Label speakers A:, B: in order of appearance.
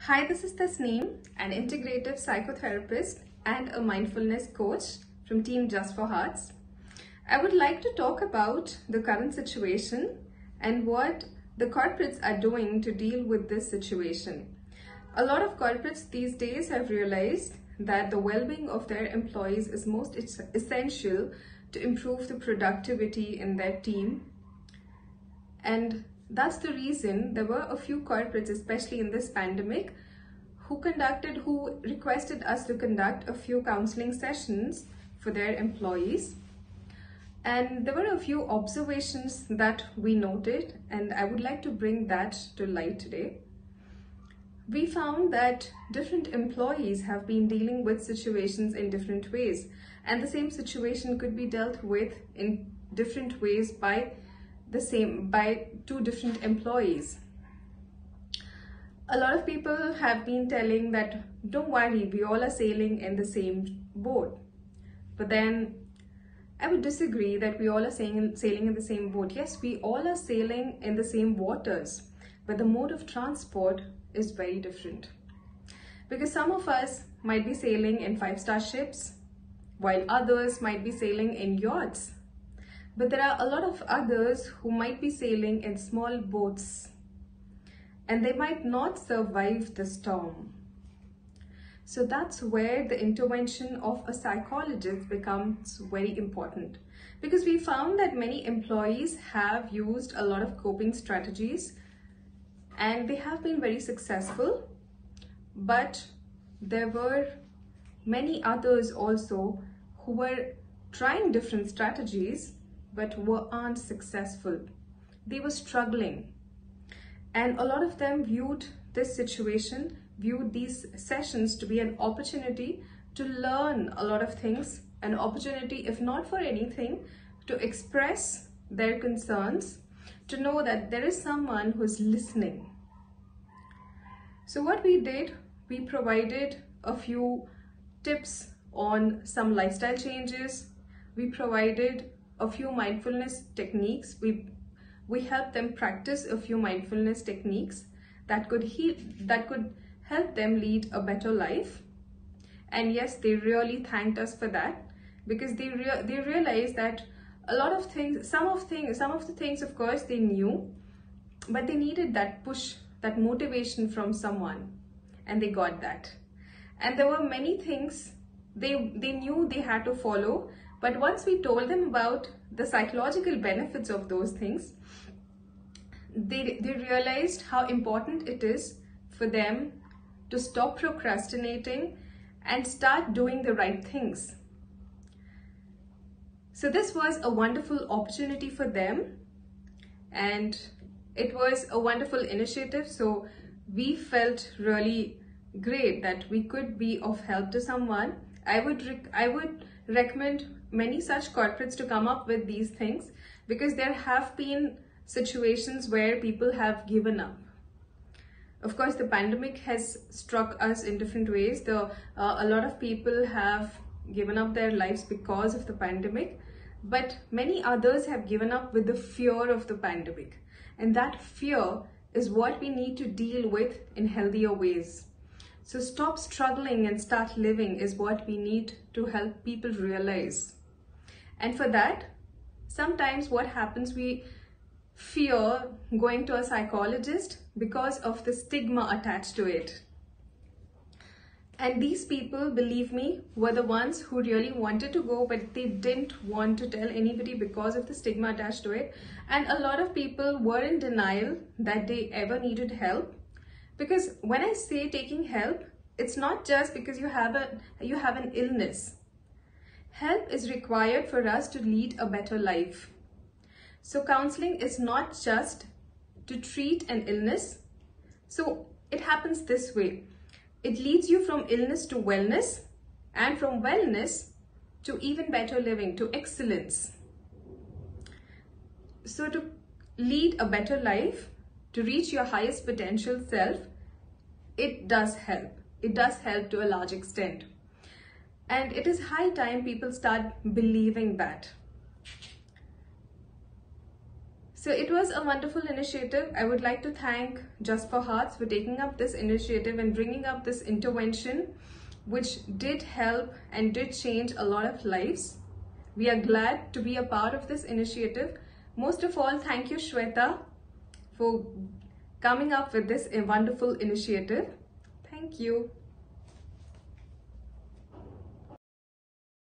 A: Hi, this is Tasneem, an integrative psychotherapist and a mindfulness coach from Team Just for Hearts. I would like to talk about the current situation and what the corporates are doing to deal with this situation. A lot of corporates these days have realized that the well-being of their employees is most essential to improve the productivity in their team. And that's the reason there were a few corporates, especially in this pandemic, who requested us to conduct a few counseling sessions for their employees. And there were a few observations that we noted, and I would like to bring that to light today. We found that different employees have been dealing with situations in different ways, and the same situation could be dealt with in different ways by two different employees. A lot of people have been telling that, don't worry, we all are sailing in the same boat. But then I would disagree that we all are sailing in the same boat. Yes, we all are sailing in the same waters, but the mode of transport is very different. Because some of us might be sailing in 5-star ships, while others might be sailing in yachts. But there are a lot of others who might be sailing in small boats, and they might not survive the storm. So that's where the intervention of a psychologist becomes very important, because we found that many employees have used a lot of coping strategies and they have been very successful, but there were many others also who were trying different strategies but aren't successful. They were struggling. And a lot of them viewed this situation, viewed these sessions to be an opportunity to learn a lot of things, an opportunity, if not for anything, to express their concerns, to know that there is someone who's listening. So what we did, we provided a few tips on some lifestyle changes. We provided a few mindfulness techniques. We helped them practice a few mindfulness techniques that could help them lead a better life. And yes, they really thanked us for that, because they realized that a lot of things, some of the things, of course, they knew, but they needed that push, that motivation from someone, and they got that. And there were many things they knew they had to follow, but once we told them about the psychological benefits of those things, they realized how important it is for them to stop procrastinating and start doing the right things. So this was a wonderful opportunity for them, and it was a wonderful initiative. So we felt really great that we could be of help to someone. I would recommend many such corporates to come up with these things, because there have been situations where people have given up. Of course, the pandemic has struck us in different ways. A lot of people have given up their lives because of the pandemic, but many others have given up with the fear of the pandemic. And that fear is what we need to deal with in healthier ways. So stop struggling and start living is what we need to help people realize. And for that, sometimes what happens, we fear going to a psychologist because of the stigma attached to it. And these people, believe me, were the ones who really wanted to go, but they didn't want to tell anybody because of the stigma attached to it. And a lot of people were in denial that they ever needed help. Because when I say taking help, it's not just because you have an illness. Help is required for us to lead a better life. So counseling is not just to treat an illness. So it happens this way. It leads you from illness to wellness, and from wellness to even better living, to excellence. So to lead a better life, to reach your highest potential self, it does help. It does help to a large extent. And it is high time people start believing that. So it was a wonderful initiative. I would like to thank Just for Hearts for taking up this initiative and bringing up this intervention, which did help and did change a lot of lives. We are glad to be a part of this initiative. Most of all, thank you, Shweta, for coming up with this wonderful initiative. Thank you.